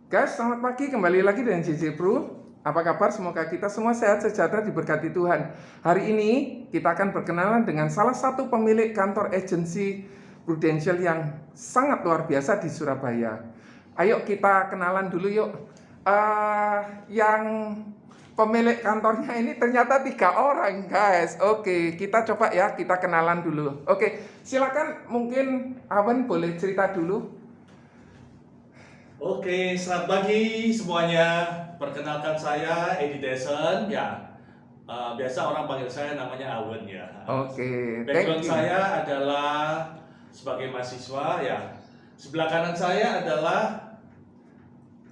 Guys, selamat pagi. Kembali lagi dengan JJ Pro. Apa kabar? Semoga kita semua sehat, sejahtera, diberkati Tuhan. Hari ini kita akan berkenalan dengan salah satu pemilik kantor agensi Prudential yang sangat luar biasa di Surabaya. Ayo kita kenalan dulu yuk. Yang pemilik kantornya ini ternyata 3 orang, guys. Oke, kita coba ya, kita kenalan dulu. Oke, silakan mungkin Awan boleh cerita dulu. Oke, selamat pagi semuanya. Perkenalkan saya Edi Desen, ya. Biasa orang panggil saya namanya Awen ya. Oke, thank Background you. saya adalah sebagai mahasiswa ya. Sebelah kanan saya adalah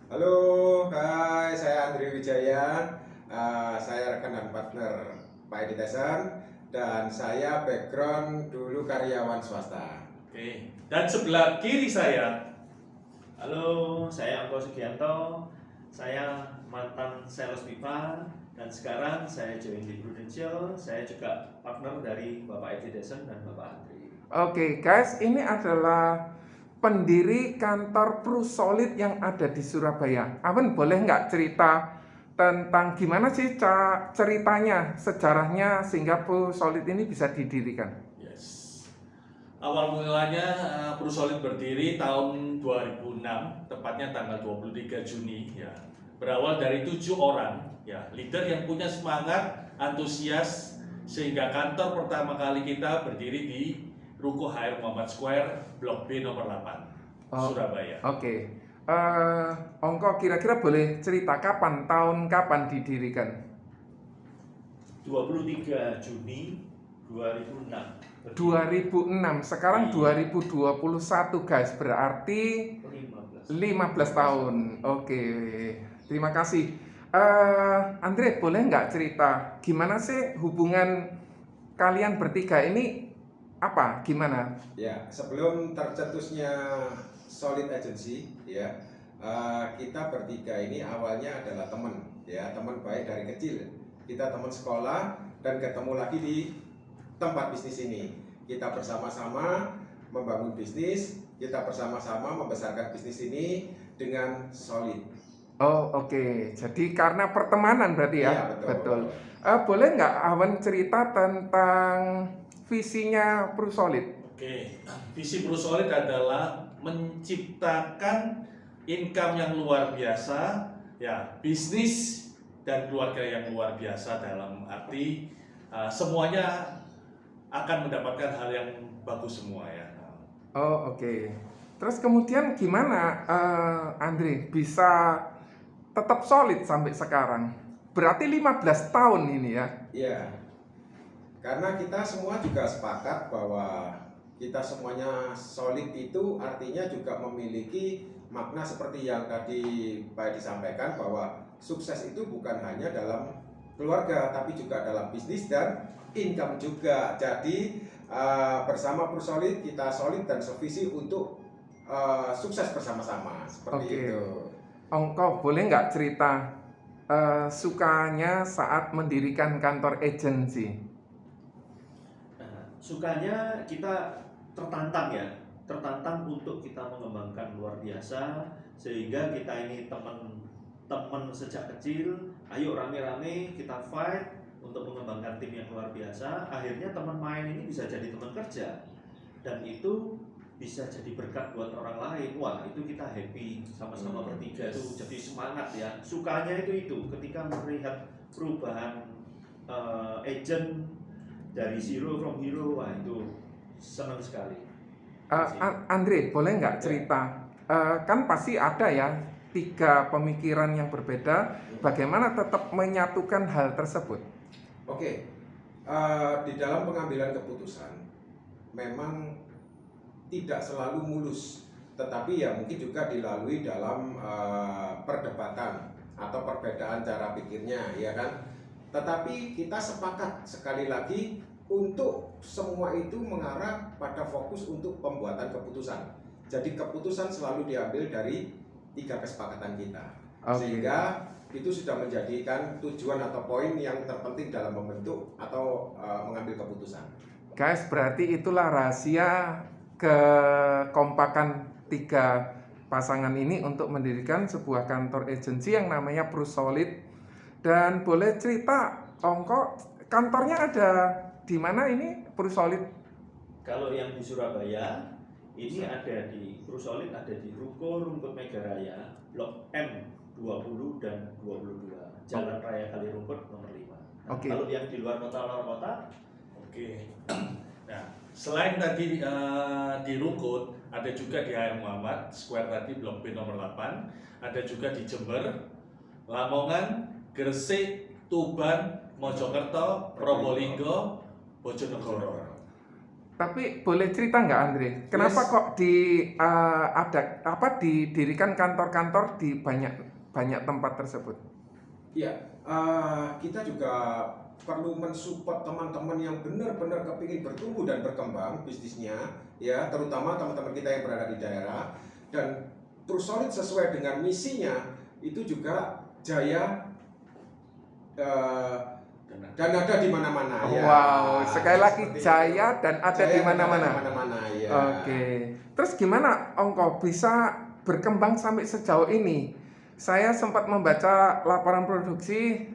Halo, hai, saya Andri Wijaya. Saya rekan dan partner Pak Edi Tesan, dan saya background dulu karyawan swasta. Oke. Dan sebelah kiri saya. Halo, saya Angko Sugianto. Saya mantan sales pipa dan sekarang saya join di Prudential. Saya juga partner dari Bapak Edi Desen dan Bapak Andri. Oke, guys, ini adalah pendiri kantor Prusolid yang ada di Surabaya. Awan boleh nggak cerita tentang gimana sih ceritanya, sejarahnya sehingga Prusolid ini bisa didirikan? Yes. Awal mulanya Prusolid berdiri tahun 2006, tepatnya tanggal 23 Juni ya. Berawal dari 7 orang ya, leader yang punya semangat, antusias, sehingga kantor pertama kali kita berdiri di Ruko HR Muhammad Square, Blok B nomor 8, Surabaya. Oke. Ongko kira-kira boleh cerita tahun kapan didirikan? 23 Juni 2006. 2006, sekarang 2021 guys, berarti 15 tahun. Oke, terima kasih. Andre, boleh nggak cerita gimana sih hubungan kalian bertiga ini apa? Gimana? Ya, sebelum tercetusnya Solid Agency, ya, kita bertiga ini awalnya adalah teman, ya, teman baik dari kecil. Kita teman sekolah dan ketemu lagi di tempat bisnis ini. Kita bersama-sama membangun bisnis, kita bersama-sama membesarkan bisnis ini dengan solid. Oh, oke. Jadi karena pertemanan berarti ya? Iya, betul. Boleh nggak Awan cerita tentang visinya Prusolid? Oke, visi Prusolid adalah menciptakan income yang luar biasa, ya, bisnis dan keluarga yang luar biasa, dalam arti semuanya akan mendapatkan hal yang bagus semua ya. Oh, oke. Terus kemudian gimana Andre bisa tetap solid sampai sekarang? Berarti 15 tahun ini ya? Iya. Karena kita semua juga sepakat bahwa kita semuanya solid itu artinya juga memiliki makna seperti yang tadi Pak Edi sampaikan, bahwa sukses itu bukan hanya dalam keluarga tapi juga dalam bisnis dan income juga. Jadi bersama Prusolid kita solid dan sevisi untuk sukses bersama-sama seperti itu. Ongko boleh nggak cerita sukanya saat mendirikan kantor agensi? Sukanya kita tertantang untuk kita mengembangkan luar biasa, sehingga kita ini teman-teman sejak kecil. Ayo rame-rame kita fight untuk mengembangkan tim yang luar biasa. Akhirnya teman main ini bisa jadi teman kerja, dan itu bisa jadi berkat buat orang lain. Wah, itu kita happy sama-sama bertiga itu jadi semangat ya. Sukanya itu ketika melihat perubahan agent dari zero from hero, wah itu senang sekali. Andre boleh nggak cerita? Kan pasti ada ya 3 pemikiran yang berbeda. Bagaimana tetap menyatukan hal tersebut? Oke, di dalam pengambilan keputusan memang tidak selalu mulus, tetapi ya mungkin juga dilalui dalam perdebatan atau perbedaan cara pikirnya, ya kan? Tetapi kita sepakat sekali lagi untuk semua itu mengarah pada fokus untuk pembuatan keputusan. Jadi keputusan selalu diambil dari 3 kesepakatan kita, sehingga itu sudah menjadikan tujuan atau poin yang terpenting dalam membentuk atau mengambil keputusan. Guys, berarti itulah rahasia kekompakan 3 pasangan ini untuk mendirikan sebuah kantor agensi yang namanya Prusolid. Dan boleh cerita, Ongko, kantornya ada di mana ini Prusolid? Kalau yang di Surabaya ini ada di Prusolid, ada di Ruko Rungkut Megaraya, Blok M 20 dan 22, Jalan Raya Kalirumput nomor 5. Oke. Kalau yang di luar kota, Oke. Nah, selain tadi di Rungkut, ada juga di HR Muhammad Square tadi Blok B nomor 8, ada juga di Jember, Lamongan, Gresik, Tuban, Mojokerto, Probolinggo, Bojonegoro. Tapi boleh cerita nggak, Andre? Kenapa Yes. kok didirikan kantor-kantor di banyak tempat tersebut? Iya, kita juga perlu mensupport teman-teman yang benar-benar kepingin bertumbuh dan berkembang bisnisnya, ya, terutama teman-teman kita yang berada di daerah. Dan Prusolid sesuai dengan misinya itu juga jaya dan ada di mana-mana. Ya. Wow, sekali lagi Seperti jaya itu. dan ada Jaya di dan mana-mana. ada di mana-mana, ya. Oke. Terus gimana Ongko bisa berkembang sampai sejauh ini? Saya sempat membaca laporan produksi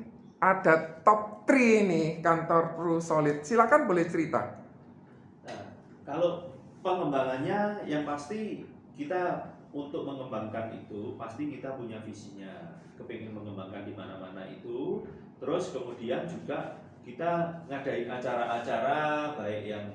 ada top 3 nih kantor Prusolid. Silakan boleh cerita. nah, kalau pengembangannya yang pasti kita untuk mengembangkan itu pasti kita punya visinya, kepingin mengembangkan di mana-mana itu. Terus kemudian juga kita ngadain acara-acara baik yang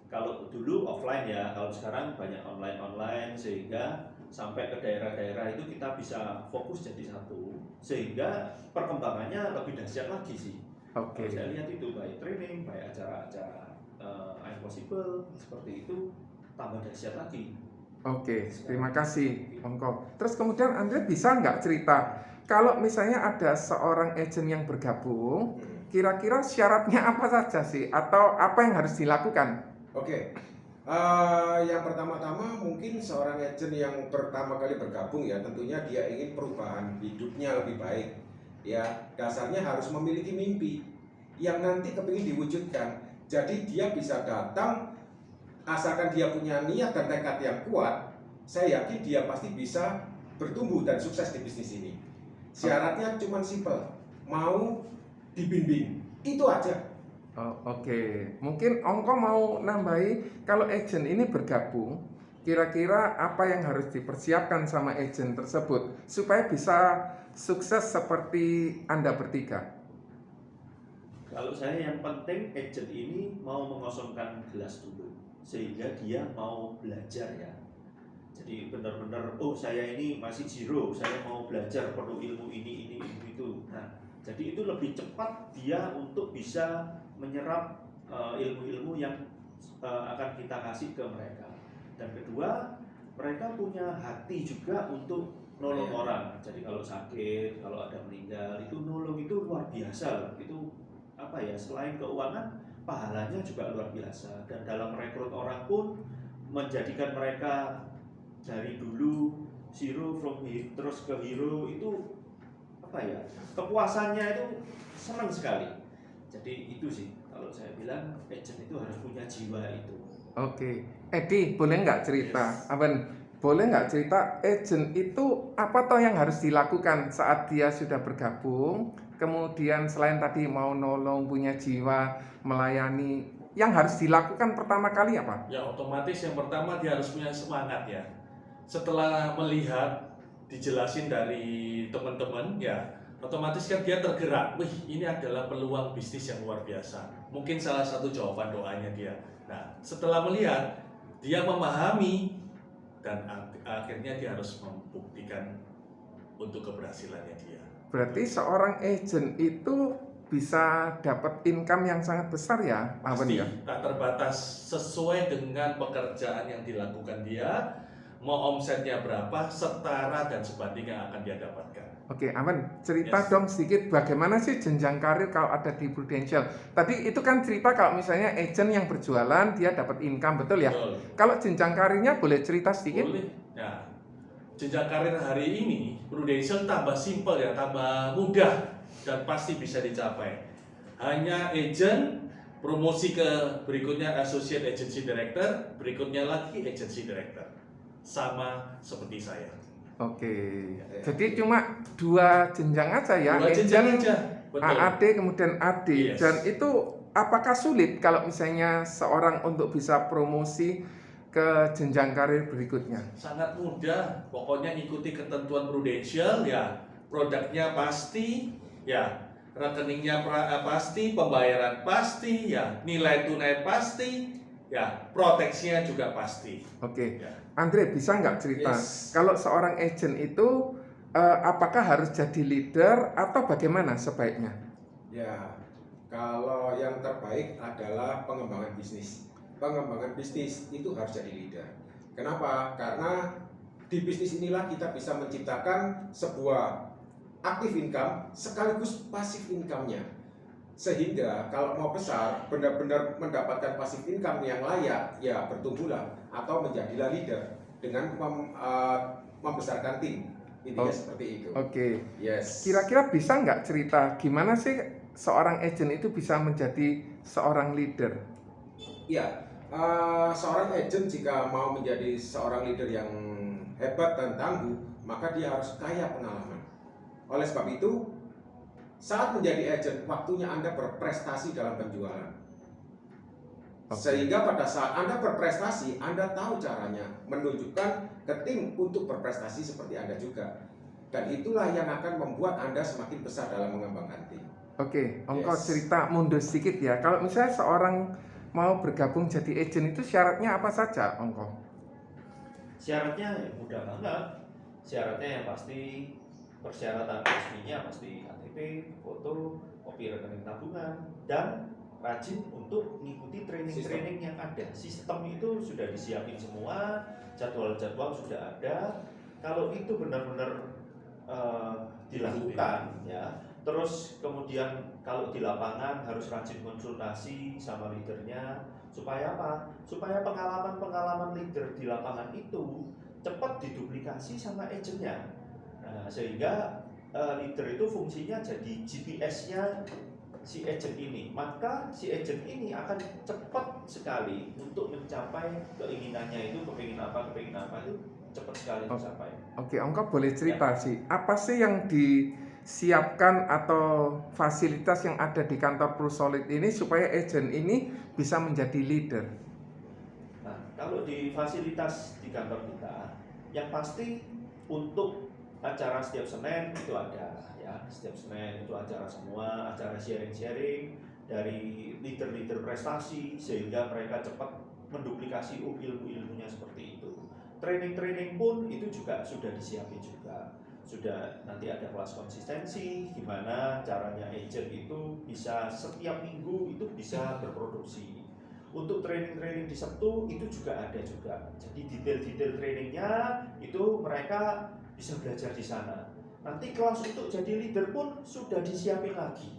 kalau dulu offline ya, kalau sekarang banyak online sehingga sampai ke daerah-daerah itu kita bisa fokus jadi satu sehingga perkembangannya lebih dahsyat lagi sih. Oke. Kalau saya lihat itu baik training, baik acara-acara impossible seperti itu tambah dahsyat lagi. Oke, terima kasih Ongko. Terus kemudian Andre bisa nggak cerita kalau misalnya ada seorang agent yang bergabung, kira-kira syaratnya apa saja sih? Atau apa yang harus dilakukan? Oke, yang pertama-tama mungkin seorang agent yang pertama kali bergabung ya tentunya dia ingin perubahan hidupnya lebih baik. Ya, dasarnya harus memiliki mimpi yang nanti kepingin diwujudkan. Jadi dia bisa datang asalkan dia punya niat dan tekad yang kuat. Saya yakin dia pasti bisa bertumbuh dan sukses di bisnis ini. Syaratnya cuma simpel, mau dibimbing, itu aja. Oh, oke. Mungkin Ongko mau nambahi kalau agent ini bergabung, kira-kira apa yang harus dipersiapkan sama agent tersebut supaya bisa sukses seperti Anda bertiga? Kalau saya yang penting agent ini mau mengosongkan gelas dulu sehingga dia mau belajar ya. Jadi benar-benar saya ini masih zero, saya mau belajar perlu ilmu ini itu. Nah, jadi itu lebih cepat dia untuk bisa menyerap ilmu-ilmu yang akan kita kasih ke mereka. Dan kedua, mereka punya hati juga untuk nolong orang. Jadi kalau sakit, kalau ada meninggal, itu nolong itu luar biasa. Itu apa ya? Selain keuangan, pahalanya juga luar biasa. Dan dalam merekrut orang pun menjadikan mereka dari dulu zero terus ke hero itu apa ya? Kepuasannya itu senang sekali. Jadi itu sih kalau saya bilang agent itu harus punya jiwa itu. Oke, Edi boleh nggak cerita? Yes. Aben, boleh nggak cerita agent itu apa toh yang harus dilakukan saat dia sudah bergabung? Kemudian selain tadi mau nolong, punya jiwa, melayani, yang harus dilakukan pertama kali apa? Ya otomatis yang pertama dia harus punya semangat ya. Setelah melihat dijelasin dari teman-teman ya, otomatis kan dia tergerak. Wih, ini adalah peluang bisnis yang luar biasa. Mungkin salah satu jawaban doanya dia. Nah, setelah melihat, dia memahami dan akhirnya dia harus membuktikan untuk keberhasilannya dia. Berarti seorang agent itu bisa dapat income yang sangat besar ya, Aben Pasti ya? tak terbatas sesuai dengan pekerjaan yang dilakukan dia, mau omsetnya berapa, setara dan sebanding yang akan dia dapatkan. Oke, Aman, cerita Yes. dong sedikit bagaimana sih jenjang karir kalau ada di Prudential. Tadi itu kan cerita kalau misalnya agent yang berjualan dia dapat income, betul ya? Betul. Kalau jenjang karirnya boleh cerita sedikit? Boleh. Nah, jenjang karir hari ini Prudential tambah simpel ya, tambah mudah dan pasti bisa dicapai. Hanya agent, promosi ke berikutnya associate agency director, berikutnya lagi agency director. Sama seperti saya. Oke. Ya. Jadi cuma 2 jenjang aja ya. Dua jenjang aja. Betul. AAD kemudian AD. Yes. Dan itu apakah sulit kalau misalnya seorang untuk bisa promosi ke jenjang karir berikutnya? Sangat mudah, pokoknya ikuti ketentuan prudensial ya, produknya pasti ya, rekeningnya pasti, pembayaran pasti ya, nilai tunai pasti ya, proteksinya juga pasti. Oke. Ya. Andre, bisa nggak cerita Yes. kalau seorang agent itu apakah harus jadi leader atau bagaimana sebaiknya? Ya, kalau yang terbaik adalah pengembangan bisnis. Pengembangan bisnis itu harus jadi leader. Kenapa? Karena di bisnis inilah kita bisa menciptakan sebuah aktif income sekaligus pasif income-nya. Sehingga kalau mau besar, benar-benar mendapatkan pasif income yang layak, ya bertumbuhlah atau menjadilah leader dengan membesarkan tim. Intinya seperti itu. Oke. Yes. Kira-kira bisa nggak cerita gimana sih seorang agent itu bisa menjadi seorang leader? Ya, seorang agent jika mau menjadi seorang leader yang hebat dan tangguh, maka dia harus kaya pengalaman. Oleh sebab itu, saat menjadi agent, waktunya Anda berprestasi dalam penjualan. Oke. Sehingga pada saat Anda berprestasi, Anda tahu caranya menunjukkan ke tim untuk berprestasi seperti Anda juga. Dan itulah yang akan membuat Anda semakin besar dalam mengembangkan tim. Oke, Ongko Yes. cerita mundur sedikit ya. Kalau misalnya seorang mau bergabung jadi agent itu syaratnya apa saja, Ongko? Syaratnya ya mudah banget. Syaratnya yang pasti, persyaratan resminya pasti KTP, foto, kopi rekening tabungan, dan rajin untuk mengikuti training-training yang ada. Sistem itu sudah disiapin semua, jadwal-jadwal sudah ada. Kalau itu benar-benar dilakukan ya. Terus kemudian kalau di lapangan harus rajin konsultasi sama leadernya. Supaya apa? Supaya pengalaman-pengalaman leader di lapangan itu cepat diduplikasi sama agennya. Nah, sehingga leader itu fungsinya jadi GPS-nya si agent ini. Maka si agent ini akan cepat sekali untuk mencapai keinginannya itu, kepingin apa itu cepat sekali tercapai. Oke, Ongko boleh cerita sih, apa sih yang disiapkan atau fasilitas yang ada di kantor ProSolid ini supaya agent ini bisa menjadi leader? Nah, kalau di fasilitas di kantor kita, yang pasti untuk acara setiap Senin itu ada ya. Setiap Senin itu acara semua, acara sharing-sharing dari leader-leader prestasi sehingga mereka cepat menduplikasi ilmu-ilmunya seperti itu. Training-training pun itu juga sudah disiapin juga. Sudah nanti ada kelas konsistensi, gimana caranya agent itu bisa setiap minggu itu bisa berproduksi. Untuk training-training di Sabtu itu juga ada juga. Jadi detail-detail trainingnya itu mereka bisa belajar di sana. Nanti kelas untuk jadi leader pun sudah disiapin lagi.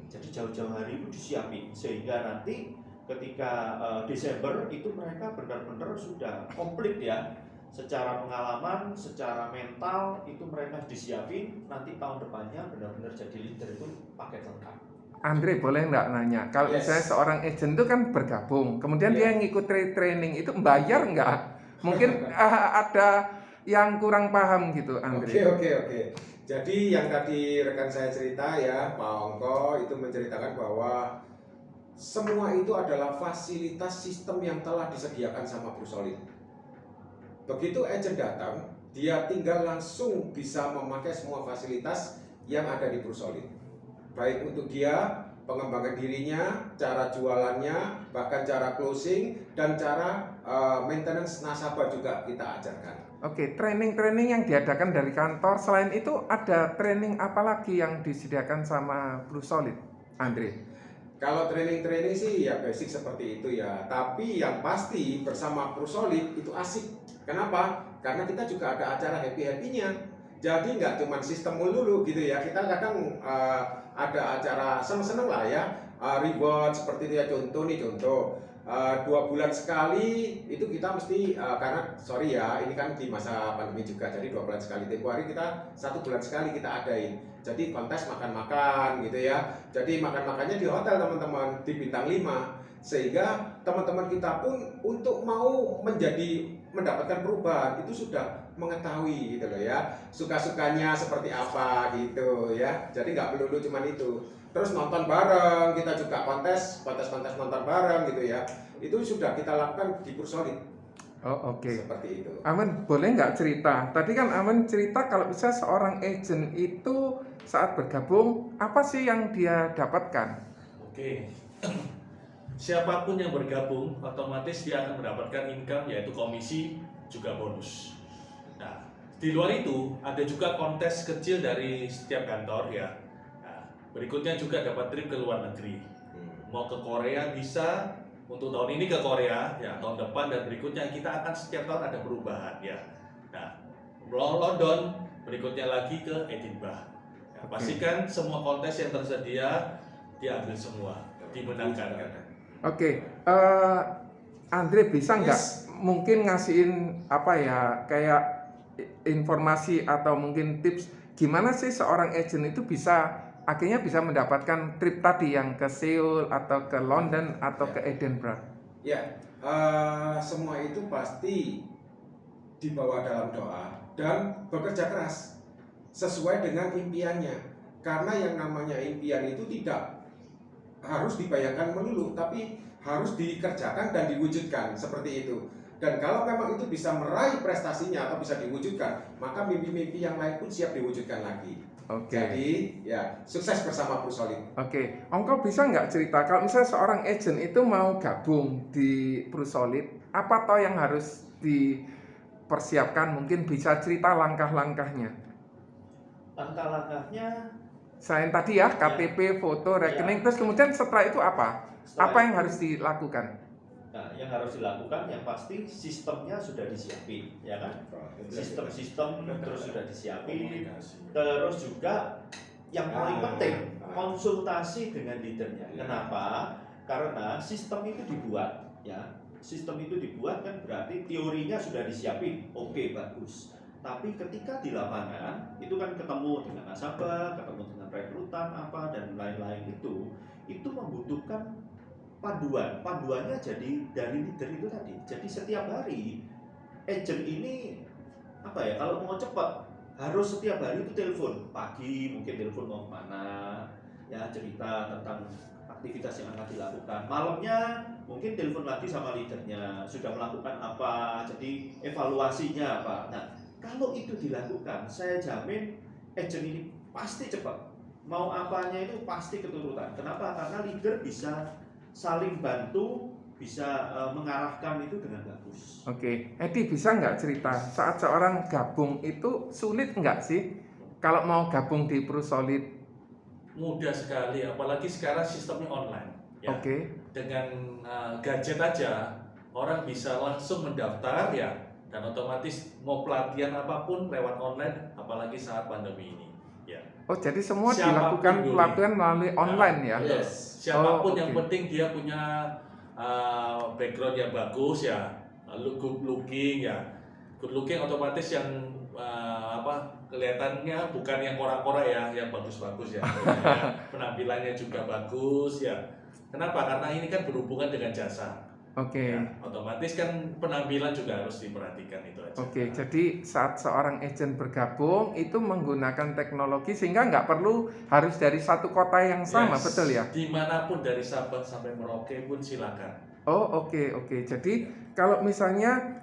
Jadi jauh-jauh hari itu disiapin sehingga nanti ketika Desember itu mereka benar-benar sudah komplit ya. Secara pengalaman, secara mental itu mereka disiapin. Nanti tahun depannya benar-benar jadi leader itu paket lengkap. Andre, boleh nggak nanya, kalau Yes. misalnya seorang agent itu kan bergabung, kemudian dia Yeah. ngikut training itu bayar nggak? Mungkin ada yang kurang paham gitu, Andre. Oke. Jadi yang tadi rekan saya cerita ya, Pak Ongko itu menceritakan bahwa semua itu adalah fasilitas sistem yang telah disediakan sama ProSolid. Begitu agent datang, dia tinggal langsung bisa memakai semua fasilitas yang ada di ProSolid. Baik untuk dia, pengembangan dirinya, cara jualannya, bahkan cara closing, dan cara maintenance nasabah juga kita ajarkan. Oke, training-training yang diadakan dari kantor, selain itu ada training apa lagi yang disediakan sama ProSolid, Andre? Kalau training-training sih ya basic seperti itu ya. Tapi yang pasti bersama ProSolid itu asik. Kenapa? Karena kita juga ada acara happy-happynya. Jadi nggak cuma sistem melulu gitu ya. Kita kadang ada acara seneng-seneng lah ya. Reward seperti itu ya. Contoh. 2 bulan sekali itu kita mesti karena sorry ya ini kan di masa pandemi juga, jadi 2 bulan sekali. Tempoh hari kita 1 bulan sekali kita adain, jadi kontes makan-makan gitu ya. Jadi makan-makannya di hotel teman-teman, di bintang 5, sehingga teman-teman kita pun untuk mau menjadi mendapatkan perubahan itu sudah mengetahui gitu loh ya, suka-sukanya seperti apa gitu ya. Jadi nggak melulu cuman itu. Terus nonton bareng, kita juga kontes nonton bareng gitu ya. Itu sudah kita lakukan di Pursolid. Oh, oke. Seperti itu. Aman, boleh nggak cerita? Tadi kan Aman cerita kalau bisa seorang agent itu saat bergabung, apa sih yang dia dapatkan? Oke. Siapapun yang bergabung, otomatis dia akan mendapatkan income, yaitu komisi juga bonus. Nah, di luar itu ada juga kontes kecil dari setiap kantor ya. Nah, berikutnya juga dapat trip ke luar negeri. Mau ke Korea bisa, untuk tahun ini ke Korea, ya tahun depan dan berikutnya kita akan setiap tahun ada perubahan ya. Nah, London, berikutnya lagi ke Edinburgh. Ya, pastikan semua kontes yang tersedia diambil semua, dimenangkan kan. Oke, Andre bisa nggak mungkin ngasihin apa ya kayak informasi atau mungkin tips gimana sih seorang agent itu bisa akhirnya bisa mendapatkan trip tadi yang ke Seoul atau ke London atau ke Edinburgh? Ya, semua itu pasti dibawa dalam doa dan bekerja keras sesuai dengan impiannya. Karena yang namanya impian itu tidak harus dibayangkan melulu, tapi harus dikerjakan dan diwujudkan seperti itu. Dan kalau memang itu bisa meraih prestasinya atau bisa diwujudkan, maka mimpi-mimpi yang lain pun siap diwujudkan lagi. Oke. Jadi ya sukses bersama Pursolid. Oke, Ongko bisa nggak cerita kalau misalnya seorang agent itu mau gabung di Pursolid, apa toh yang harus dipersiapkan? Mungkin bisa cerita langkah-langkahnya. Langkah-langkahnya Selain tadi ya KTP, foto, rekening, terus kemudian setelah itu apa? Apa yang harus dilakukan? Nah, yang harus dilakukan yang pasti sistemnya sudah disiapin, ya kan? Sistem terus sudah disiapin. Terus juga yang paling penting konsultasi dengan leadernya. Kenapa? Karena sistem itu dibuat, ya. Sistem itu dibuat kan berarti teorinya sudah disiapin. Oke, bagus. Tapi ketika di lapangan itu kan ketemu dengan nasabah, ketemu dengan rekrutan apa dan lain-lain itu membutuhkan panduannya jadi dari leader itu tadi. Jadi setiap hari agent ini apa ya, kalau mau cepat harus setiap hari itu telepon pagi, mungkin telepon mau kemana ya, cerita tentang aktivitas yang akan dilakukan. Malamnya mungkin telepon lagi sama leadernya, sudah melakukan apa, jadi evaluasinya apa. Nah, kalau itu dilakukan, saya jamin agent ini pasti cepat. Mau apanya itu pasti keturutan. Kenapa? Karena leader bisa saling bantu, bisa mengarahkan itu dengan bagus. Oke, Edi bisa nggak cerita saat seorang gabung itu sulit nggak sih kalau mau gabung di Pursolid? Mudah sekali, apalagi sekarang sistemnya online. Ya. Oke. Dengan gadget aja orang bisa langsung mendaftar ya, dan otomatis mau pelatihan apapun lewat online, apalagi saat pandemi ini. Ya. Oh, jadi semua Siapapun dilakukan boleh. pelatihan melalui online ya? Yes. Siapapun Oh, yang oke. penting dia punya background yang bagus ya, good looking ya, good looking otomatis yang kelihatannya bukan yang korak-korak ya, yang bagus-bagus ya, penampilannya juga bagus ya. Kenapa? Karena ini kan berhubungan dengan jasa. Oke. Ya, otomatis kan penampilan juga harus diperhatikan itu aja. Oke, jadi saat seorang agent bergabung itu menggunakan teknologi sehingga nggak perlu harus dari satu kota yang sama, Yes. betul ya? Dimanapun dari Sabang sampai Merauke pun silakan. Oh, oke. Jadi kalau misalnya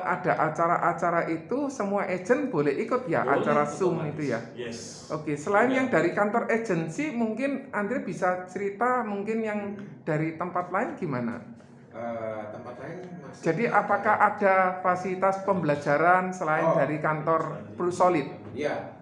ada acara-acara itu semua agent boleh ikut ya, Boleh, acara Zoom otomatis. itu ya? Yes. Oke, selain Juga. yang dari kantor agensi, mungkin Andre bisa cerita mungkin yang dari tempat lain gimana? Tempat lain masih. Jadi apakah ada fasilitas pembelajaran selain Oh. dari kantor Pursolid? Ya,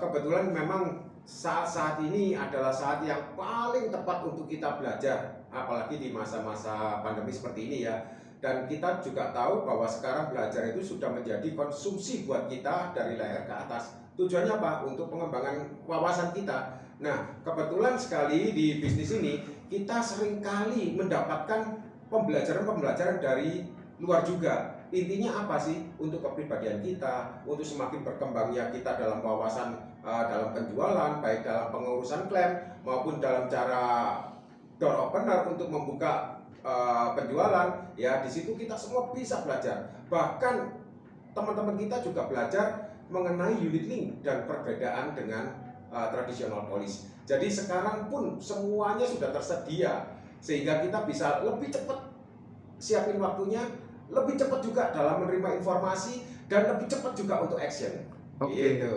kebetulan memang saat ini adalah saat yang paling tepat untuk kita belajar, apalagi di masa-masa pandemi seperti ini ya. Dan kita juga tahu bahwa sekarang belajar itu sudah menjadi konsumsi buat kita dari leher ke atas. Tujuannya apa? Untuk pengembangan wawasan kita. Nah, kebetulan sekali di bisnis ini kita seringkali mendapatkan pembelajaran-pembelajaran dari luar juga. Intinya apa sih? Untuk kepribadian kita, untuk semakin berkembangnya kita dalam wawasan, dalam penjualan, baik dalam pengurusan klaim maupun dalam cara door opener untuk membuka penjualan, ya di situ kita semua bisa belajar. Bahkan teman-teman kita juga belajar mengenai unit link dan perbedaan dengan traditional policy. Jadi sekarang pun semuanya sudah tersedia sehingga kita bisa lebih cepat siapin waktunya, lebih cepat juga dalam menerima informasi dan lebih cepat juga untuk action. Oke. Gitu.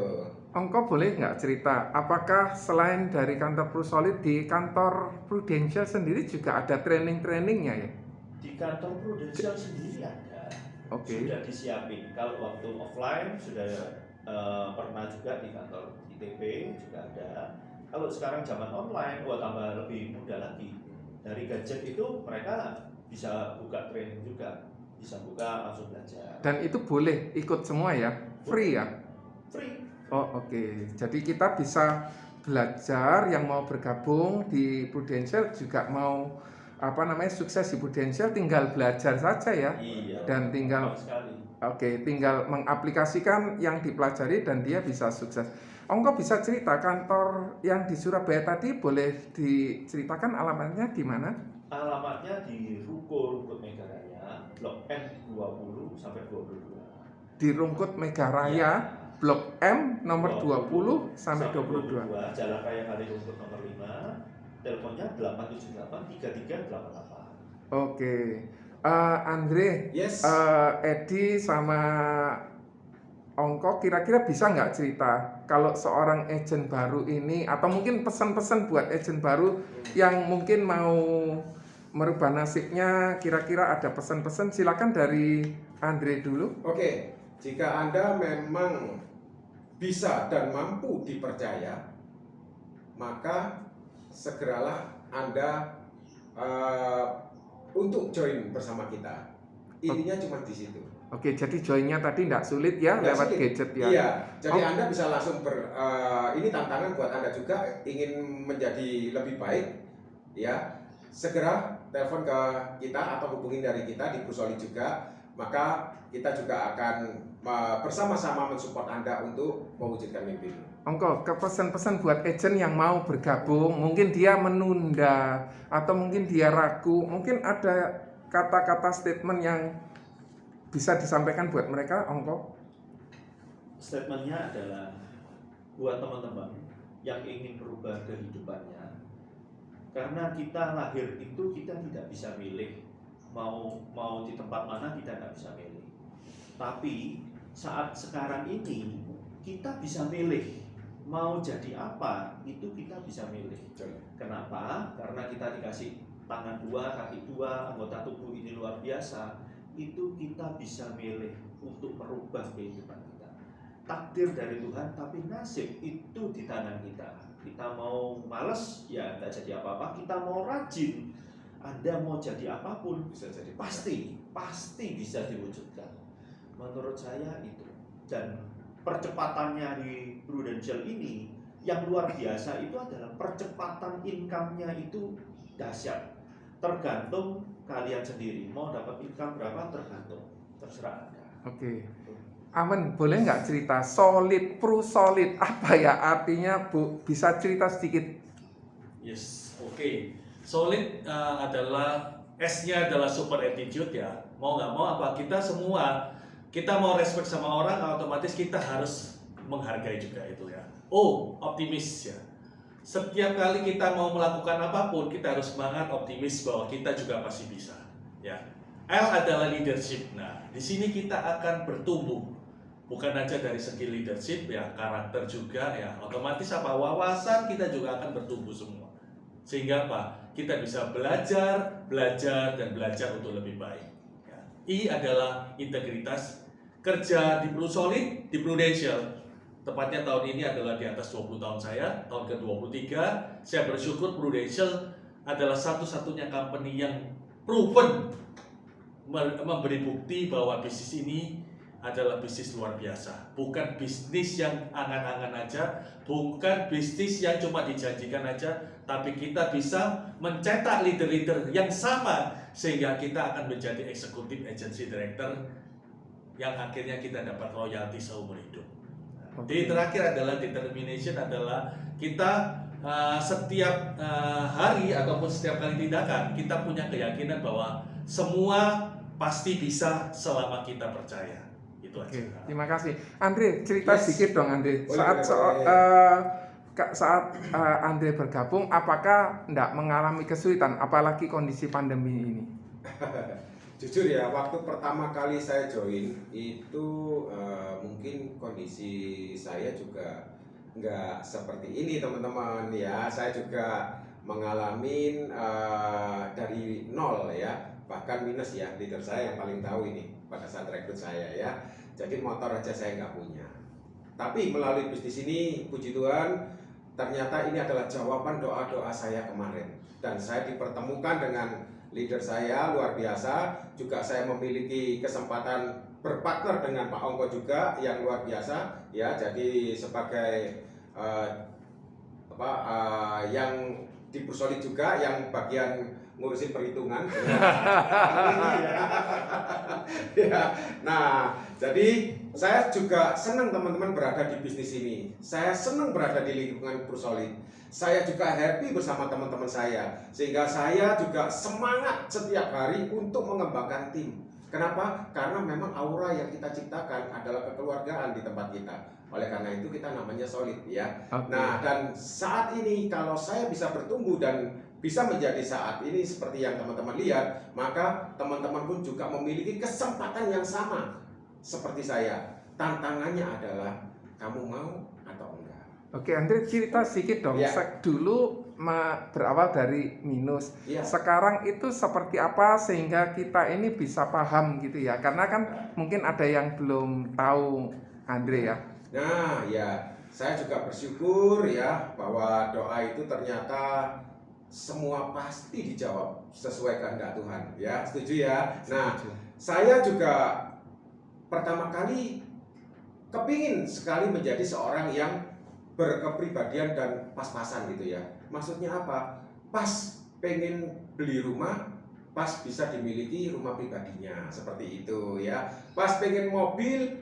Engkau boleh nggak cerita, apakah selain dari kantor Prusolid, di kantor Prudential sendiri juga ada training-trainingnya ya? Di kantor Prudential sendiri ada. Oke. Sudah disiapin. Kalau waktu offline sudah pernah juga di kantor ITB juga ada. Kalau sekarang zaman online, tambah lebih mudah lagi. Dari gadget itu mereka bisa buka training juga, bisa buka langsung belajar. Dan itu boleh ikut semua ya? Free ya? Free. Oh oke. Jadi kita bisa belajar, yang mau bergabung di Prudential juga mau sukses di Prudential, tinggal belajar saja ya. Iya. Dan tinggal tinggal mengaplikasikan yang dipelajari dan dia bisa sukses. Engkau bisa cerita kantor yang di Surabaya tadi, boleh diceritakan alamatnya di mana? Alamatnya di Ruko Rungkut Megaraya, Blok M20 sampai 22. Di Rungkut Megaraya, Ya. Blok M nomor 20 sampai 22. Jalan Raya Kali Rungkut nomor 5. Teleponnya 878 3388. Oke. Andre, Yes. Edi sama Ongko kira-kira bisa nggak cerita kalau seorang agent baru ini, atau mungkin pesan-pesan buat agent baru yang mungkin mau merubah nasibnya, kira-kira ada pesan-pesan? Silakan dari Andre dulu. Oke, jika Anda memang bisa dan mampu dipercaya, maka segeralah Anda untuk join bersama kita. Intinya cuma di situ. Oke, jadi joinnya tadi nggak sulit ya, Nggak lewat sulit. gadget ya? Iya, jadi Anda bisa langsung ini tantangan buat Anda juga, ingin menjadi lebih baik, ya segera telepon ke kita atau hubungi dari kita di Prusolid juga, maka kita juga akan bersama-sama mensupport Anda untuk mewujudkan mimpi. Ongko, kepesan-pesan buat agent yang mau bergabung, mungkin dia menunda atau mungkin dia ragu, mungkin ada kata-kata statement yang bisa disampaikan buat mereka, Ongko? Statementnya adalah buat teman-teman yang ingin berubah kehidupannya, karena kita lahir itu kita tidak bisa milih mau di tempat mana, kita tidak bisa milih. Tapi saat sekarang ini kita bisa milih mau jadi apa, itu kita bisa milih. Kenapa? Karena kita dikasih tangan dua, kaki dua, anggota tubuh ini luar biasa. Itu kita bisa milih untuk merubah kehidupan kita. Takdir dari Tuhan, tapi nasib itu di tangan kita. Kita mau males, ya nggak jadi apa-apa. Kita mau rajin, Anda mau jadi apapun, Bisa jadi pasti bisa diwujudkan. Menurut saya itu. Dan percepatannya di Prudential ini yang luar biasa itu adalah percepatan income-nya itu dahsyat. Tergantung kalian sendiri mau dapat income berapa, terserah Anda. Oke. Aman, boleh nggak cerita solid, Prusolid apa ya artinya, Bu? Bisa cerita sedikit? Yes, oke. Solid adalah S-nya adalah super attitude ya. Mau nggak mau apa kita semua, kita mau respect sama orang, otomatis kita harus menghargai juga itu ya. O, optimis ya. Setiap kali kita mau melakukan apapun, kita harus semangat, optimis bahwa kita juga pasti bisa. Ya. L adalah leadership. Nah, di sini kita akan bertumbuh. Bukan aja dari segi leadership ya, karakter juga ya. Otomatis apa? Wawasan kita juga akan bertumbuh semua. Sehingga apa? Kita bisa belajar dan belajar untuk lebih baik. Ya. I adalah integritas. Kerja di Prusolid, di Prudential. Tepatnya tahun ini adalah di atas 20 tahun saya, tahun ke-23. Saya bersyukur Prudential adalah satu-satunya company yang proven memberi bukti bahwa bisnis ini adalah bisnis luar biasa. Bukan bisnis yang angan-angan aja, bukan bisnis yang cuma dijanjikan aja, tapi kita bisa mencetak leader-leader yang sama sehingga kita akan menjadi executive agency director yang akhirnya kita dapat royalti seumur hidup. Jadi terakhir adalah determination, adalah kita setiap hari ataupun setiap kali tindakan kita punya keyakinan bahwa semua pasti bisa selama kita percaya. Itu aja. Oke, terima kasih. Andre, cerita Yes. sedikit dong Andre. Boleh, Saat boleh. saat Andre bergabung, apakah enggak mengalami kesulitan, apalagi kondisi pandemi ini? Jujur ya, waktu pertama kali saya join itu mungkin kondisi saya juga nggak seperti ini teman-teman ya. Saya juga mengalami dari nol ya, bahkan minus ya. Leader saya yang paling tahu ini pada saat rekrut saya ya. Jadi motor aja saya nggak punya. Tapi melalui bisnis ini, puji Tuhan, ternyata ini adalah jawaban doa-doa saya kemarin. Dan saya dipertemukan dengan leader saya luar biasa. Juga saya memiliki kesempatan berpartner dengan Pak Ongko juga yang luar biasa ya. Jadi sebagai yang di Brusolid juga yang bagian ngurusin perhitungan. Ya. Nah, jadi saya juga senang teman-teman berada di bisnis ini. Saya senang berada di lingkungan Brusolid. Saya juga happy bersama teman-teman saya, sehingga saya juga semangat setiap hari untuk mengembangkan tim. Kenapa? Karena memang aura yang kita ciptakan adalah kekeluargaan di tempat kita. Oleh karena itu kita namanya solid ya. Oke. Nah, dan saat ini kalau saya bisa bertumbuh dan bisa menjadi saat ini seperti yang teman-teman lihat, maka teman-teman pun juga memiliki kesempatan yang sama seperti saya. Tantangannya adalah kamu mau atau enggak. Oke, Andre, cerita sedikit dong. Ya. Dulu berawal dari minus. Iya. Sekarang itu seperti apa sehingga kita ini bisa paham gitu ya? Karena kan mungkin ada yang belum tahu, Andre ya. Nah, ya, saya juga bersyukur ya bahwa doa itu ternyata semua pasti dijawab sesuai kehendak Tuhan. Ya, setuju ya. Nah, Setuju. saya juga pertama kali kepingin sekali menjadi seorang yang berkepribadian dan pas-pasan gitu ya. Maksudnya apa? Pas pengen beli rumah, pas bisa dimiliki rumah pribadinya, seperti itu ya. Pas pengen mobil,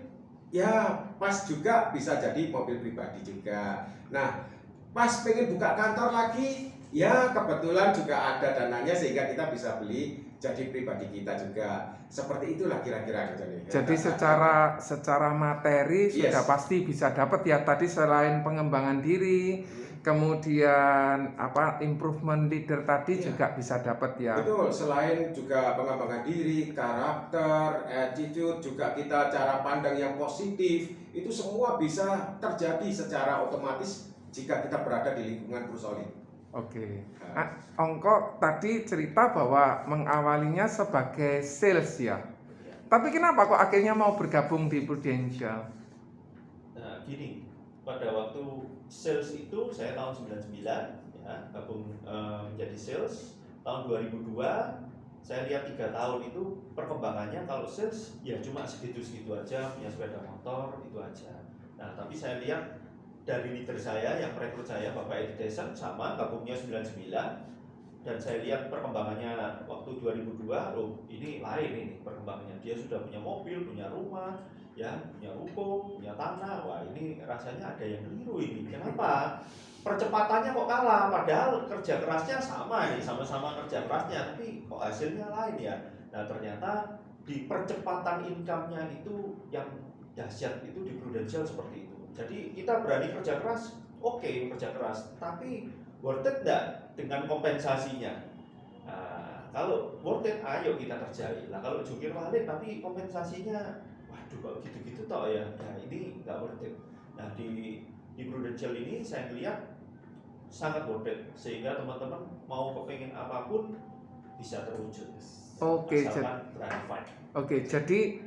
ya pas juga bisa jadi mobil pribadi juga. Nah, pas pengen buka kantor lagi, ya kebetulan juga ada dananya sehingga kita bisa beli jadi pribadi kita juga. Seperti itulah kira-kira Johnny. Jadi secara materi Yes. sudah pasti bisa dapat ya. Tadi selain pengembangan diri, kemudian improvement leader tadi Iya. juga bisa dapat ya. Betul, selain juga pengembangan diri, karakter, attitude, juga kita cara pandang yang positif, itu semua bisa terjadi secara otomatis jika kita berada di lingkungan Brusolid. Oke. Ongko tadi cerita bahwa mengawalinya sebagai sales ya. Tapi kenapa kok akhirnya mau bergabung di Prudential? Nah, gini, pada waktu sales itu saya tahun 99 ya, gabung menjadi sales. Tahun 2002 saya lihat 3 tahun itu perkembangannya kalau sales ya cuma segitu-segitu aja, punya sepeda motor itu aja. Nah, tapi saya lihat dari leader saya yang merekrut saya, Bapak Edi Desen, sama gabungnya 99, dan saya lihat perkembangannya waktu 2002, loh ini lain ini perkembangannya. Dia sudah punya mobil, punya rumah, ya, punya ruko, punya tanah. Wah, ini rasanya ada yang keliru ini. Kenapa? Percepatannya kok kalah, padahal kerja kerasnya sama ini, sama-sama kerja kerasnya, tapi kok hasilnya lain ya. Nah, ternyata di percepatan income-nya itu yang dahsyat itu di Prudential seperti itu. Jadi kita berani kerja keras, oke, kerja keras, tapi worth it enggak dengan kompensasinya? Nah, kalau worth it, ayo kita kerjain. Nah, kalau jungkir balik tapi kompensasinya, waduh kok gitu-gitu toh ya, nah ini nggak worth it. Nah, di Prudential ini saya lihat sangat worth it, sehingga teman-teman mau kepengen apapun bisa terwujud. Oke, asalkan berani fight. Oke, jadi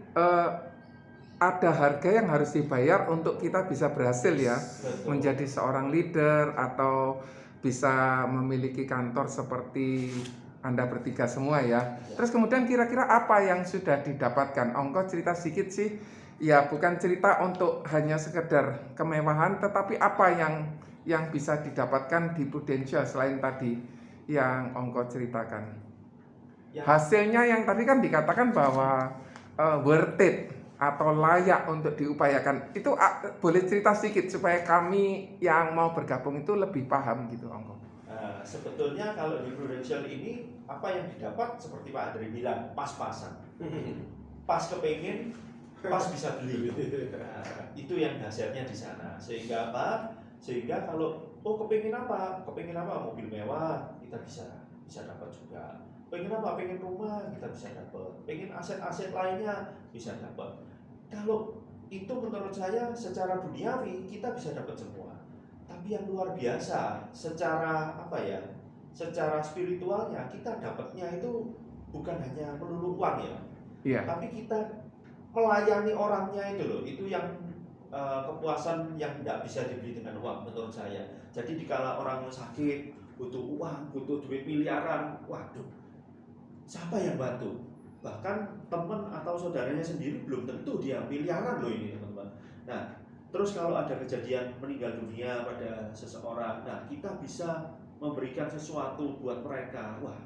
ada harga yang harus dibayar untuk kita bisa berhasil ya, Betul. menjadi seorang leader atau bisa memiliki kantor seperti Anda bertiga semua ya. Terus kemudian kira-kira apa yang sudah didapatkan? Ongko cerita sedikit sih. Ya, bukan cerita untuk hanya sekedar kemewahan, tetapi apa yang bisa didapatkan di Prudential selain tadi yang Ongko ceritakan. Ya. Hasilnya yang tadi kan dikatakan bahwa worth it. atau layak untuk diupayakan? Itu boleh cerita sedikit supaya kami yang mau bergabung itu lebih paham gitu, Ongko. Nah, sebetulnya kalau di Prudential ini apa yang didapat seperti Pak Andri bilang, pas-pasan. Pas kepingin, pas bisa beli. Nah, itu yang dahsyatnya di sana. Sehingga apa? Sehingga kalau kepingin apa? Kepingin apa? Mobil mewah kita bisa dapat juga. Pengen apa? Pengen rumah kita bisa dapat. Pengen aset-aset lainnya bisa dapat. Kalau itu menurut saya secara duniawi kita bisa dapat semua. Tapi yang luar biasa secara apa ya? Secara spiritualnya kita dapatnya itu bukan hanya melulu uang ya. Iya. Tapi kita melayani orangnya itu loh. Itu yang kepuasan yang tidak bisa dibeli dengan uang menurut saya. Jadi dikala orang sakit butuh uang, butuh duit miliaran, waduh, siapa yang bantu? Bahkan teman atau saudaranya sendiri belum tentu dia miliaran loh ini teman-teman. Nah, terus kalau ada kejadian meninggal dunia pada seseorang, nah kita bisa memberikan sesuatu buat mereka, wah,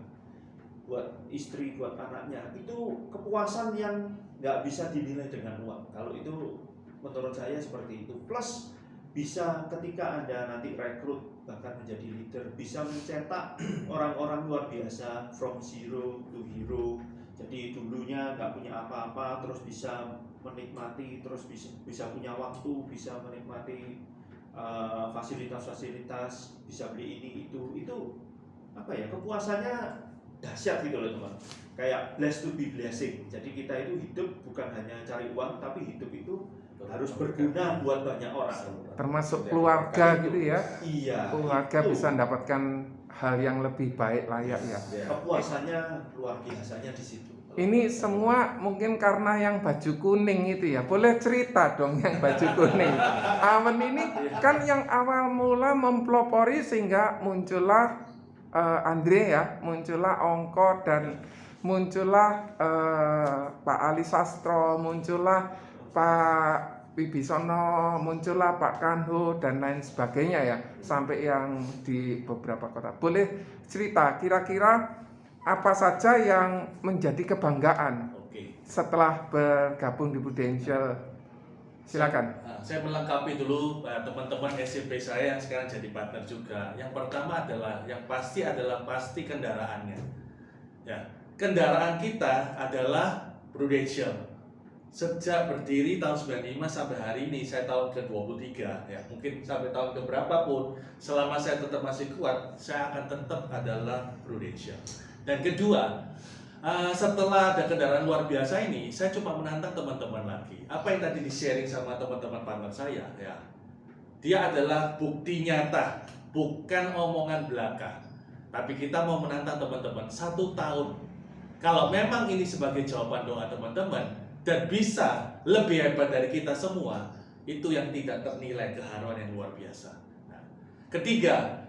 buat istri, buat anaknya, itu kepuasan yang nggak bisa dinilai dengan uang. Kalau itu menurut saya seperti itu. Plus bisa ketika Anda nanti rekrut bahkan menjadi leader, bisa mencetak orang-orang luar biasa from zero to hero. Jadi dulunya nggak punya apa-apa, terus bisa menikmati, terus bisa punya waktu, bisa menikmati fasilitas-fasilitas, bisa beli ini itu apa ya, kepuasannya dahsyat gitu loh teman. Kayak blessed to be blessing. Jadi kita itu hidup bukan hanya cari uang, tapi hidup itu harus berguna buat banyak orang. Termasuk keluarga gitu ya. Iya. Keluarga itu. bisa mendapatkan hal yang lebih baik, layak ya. Kepuasannya luar biasanya di situ. Ini semua mungkin karena yang baju kuning itu ya. Boleh cerita dong yang baju kuning. Amen ini kan yang awal mula mempelopori sehingga muncullah Andre ya, muncullah Ongko dan muncullah Pak Ali Sastro, muncullah Pak Wibisono, muncullah Pak Kanho dan lain sebagainya ya, sampai yang di beberapa kota. Boleh cerita kira-kira apa saja yang menjadi kebanggaan setelah bergabung di Prudential? Silakan. Saya melengkapi dulu teman-teman SMP saya yang sekarang jadi partner juga. Yang pertama adalah, yang pasti adalah pasti kendaraannya. Ya, kendaraan kita adalah Prudential. Sejak berdiri tahun 95 sampai hari ini, saya tahun ke-23 ya, mungkin sampai tahun keberapa pun, selama saya tetap masih kuat, saya akan tetap adalah Prudential. Dan kedua, setelah ada kendaraan luar biasa ini, saya coba menantang teman-teman lagi. Apa yang tadi di-sharing sama teman-teman partner saya ya, dia adalah bukti nyata, bukan omongan belaka. Tapi kita mau menantang teman-teman 1 tahun. Kalau memang ini sebagai jawaban doa teman-teman dan bisa lebih hebat dari kita semua, itu yang tidak ternilai keharuan yang luar biasa. Nah, ketiga,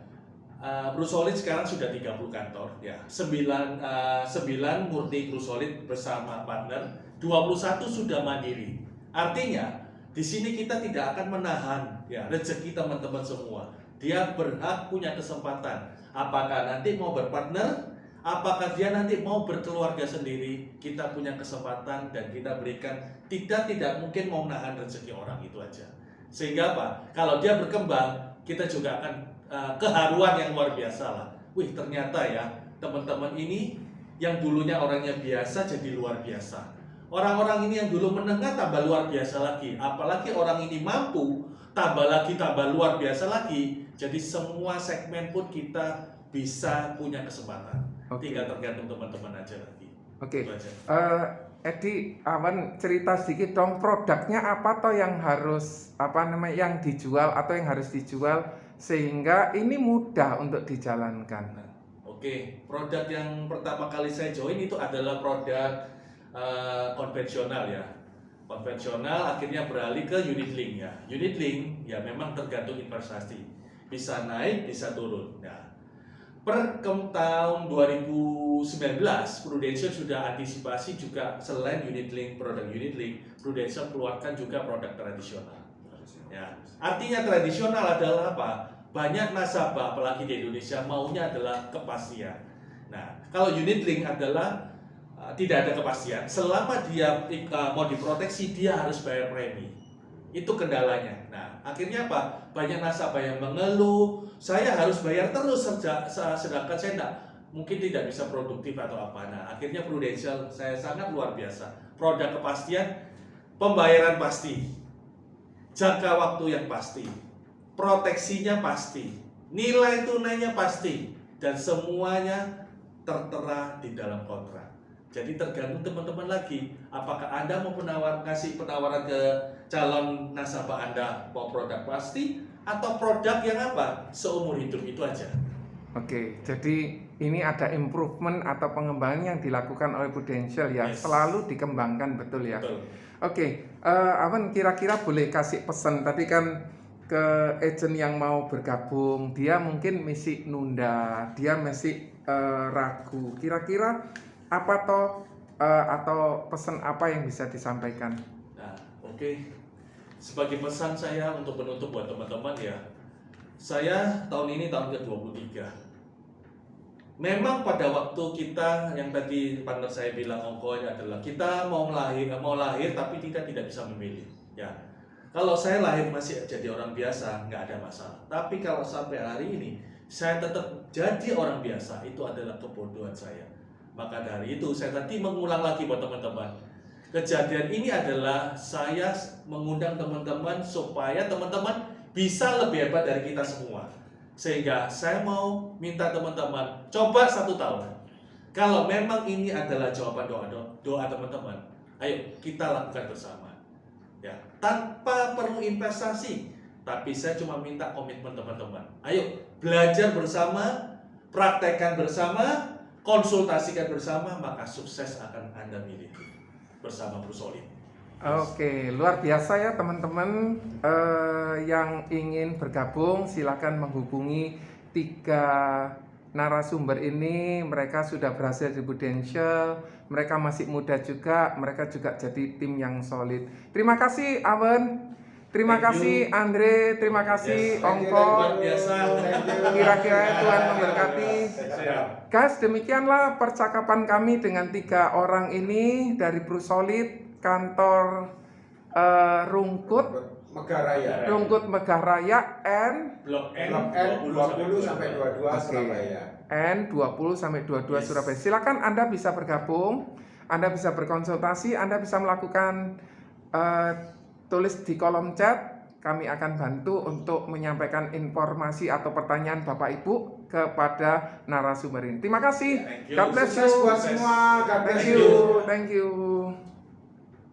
Prusolid sekarang sudah 30 kantor ya. 9 murni Prusolid bersama partner, 21 sudah mandiri. Artinya di sini kita tidak akan menahan ya rezeki teman-teman semua. Dia berhak punya kesempatan. Apakah nanti mau berpartner, apakah dia nanti mau berkeluarga sendiri, kita punya kesempatan dan kita berikan. Tidak mungkin mau menahan rezeki orang itu aja. Sehingga apa? Kalau dia berkembang, kita juga akan keharuan yang luar biasa lah. Wih, ternyata ya teman-teman ini yang dulunya orangnya biasa jadi luar biasa. Orang-orang ini yang dulu menengah tambah luar biasa lagi. Apalagi orang ini mampu, tambah lagi tambah luar biasa lagi. Jadi semua segmen pun kita bisa punya kesempatan. Tinggal tergantung teman-teman aja lagi. Oke. Edi, Awan cerita sedikit dong, produknya apa toh yang harus yang dijual atau yang harus dijual sehingga ini mudah untuk dijalankan. Oke, produk yang pertama kali saya join itu adalah produk konvensional ya. Konvensional akhirnya beralih ke unit link ya. Unit link ya memang tergantung investasi. Bisa naik, bisa turun. Nah, per tahun 2019 Prudential sudah antisipasi juga selain unit link, produk unit link, Prudential keluarkan juga produk tradisional. Ya, artinya tradisional adalah apa? Banyak nasabah apalagi di Indonesia maunya adalah kepastian. Nah, kalau unit link adalah tidak ada kepastian. Selama dia mau diproteksi, dia harus bayar premi. Itu kendalanya. Nah, akhirnya apa? Banyak nasabah yang mengeluh, saya harus bayar terus sedangkan saya mungkin tidak bisa produktif atau apa. Nah, akhirnya Prudential saya sangat luar biasa. Produk kepastian, pembayaran pasti, jangka waktu yang pasti, proteksinya pasti, nilai tunainya pasti, dan semuanya tertera di dalam kontrak. Jadi tergantung teman-teman lagi, apakah Anda mau kasih penawaran ke calon nasabah Anda mau produk pasti atau produk yang apa? Seumur hidup, itu aja. Oke, jadi ini ada improvement atau pengembangan yang dilakukan oleh Prudential ya, Yes. selalu dikembangkan, betul ya. Betul. Oke, Awan kira-kira boleh kasih pesan tadi kan ke agent yang mau bergabung, dia mungkin masih nunda, dia masih ragu. Kira-kira apa atau pesan apa yang bisa disampaikan? Nah, oke. Sebagai pesan saya untuk penutup buat teman-teman ya, saya tahun ini tahun ke-23. Memang pada waktu kita yang tadi partner saya bilang ongkonya adalah kita mau lahir tapi kita tidak bisa memilih. Ya, kalau saya lahir masih jadi orang biasa nggak ada masalah. Tapi kalau sampai hari ini saya tetap jadi orang biasa, itu adalah kebodohan saya. Maka dari itu saya tadi mengulang lagi buat teman-teman. Kejadian ini adalah saya mengundang teman-teman supaya teman-teman bisa lebih hebat dari kita semua. Sehingga saya mau minta teman-teman coba 1 tahun. Kalau memang ini adalah jawaban doa teman-teman, ayo kita lakukan bersama. Ya, tanpa perlu investasi, tapi saya cuma minta komitmen teman-teman. Ayo belajar bersama, praktekkan bersama, konsultasikan bersama, maka sukses akan Anda miliki bersama Prusolid. Oke, luar biasa ya teman-teman. Yang ingin bergabung silakan menghubungi 3 narasumber ini. Mereka sudah berhasil di Prudential, mereka masih muda juga, mereka juga jadi tim yang solid. Terima kasih Awan, terima Thank kasih you. Andre, terima kasih Yes. Ongko. Luar biasa. Kira-kira Tuhan memberkati. Siap. Guys, demikianlah percakapan kami dengan 3 orang ini dari Prusolid, kantor Rungkut Megah Raya N Blok N, Blok N 20 sampai 22 Oke. Surabaya. N 20 sampai 22 Yes. Surabaya. Silakan Anda bisa bergabung, Anda bisa berkonsultasi, Anda bisa melakukan tulis di kolom chat. Kami akan bantu untuk menyampaikan informasi atau pertanyaan Bapak Ibu kepada narasumber ini. Terima kasih. Thank you. God bless you. Sukses buat semua. God bless Thank you. you. Thank you.